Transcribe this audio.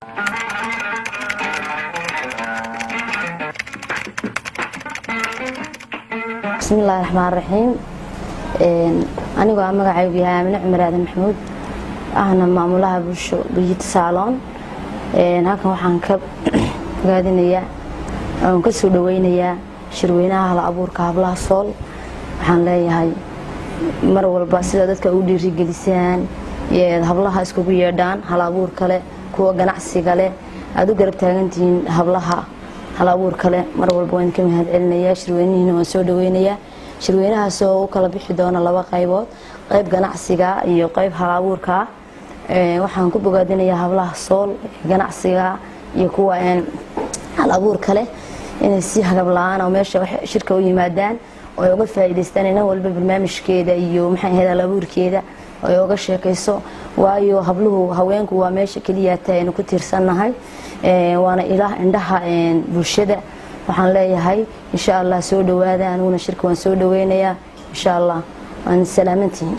بسم الله الرحمن الرحيم. أنا قام مقعد بها من عمر هذا محمود. أنا معمولها بيت صالون. هاك وحن كب قاعدين يا كسر دوينيا شروينها على أبور كابلا صول. وحن لا هاي مرة والباسيلة ذاتك أودي رجلسان يهبلها إسكوبيا دان على أبور كله كوا جناحسي كله أدو قرب تاجنتين هبلها على أبور كله مرة والبوين كم هاد إلنا شروينين وسود دوينيا شروينها سو كلا بيحدون الله وقايبات قايب جناحسي كا يقايب على أبور كا waxaan ku bogaadinayaa hablaha sool ganacsiga iyo kuwa hal abuur kale inay si hagab la'aan oo meesha shirka u yimaadaan oo ay uga faa'iideystaan in walba barnaamijkeeda iyo maxay ahayd hal abuurkeeda oo ay uga sheekayso waayo habluhu haweenku waa meesha kaliya taayeen ku tiirsanahay waana ilaah indhaha bulshada waxaan leeyahay insha Allah soo dhawaada anuna shirka waan soo dhaweynayaa insha Allah aan salaamantiin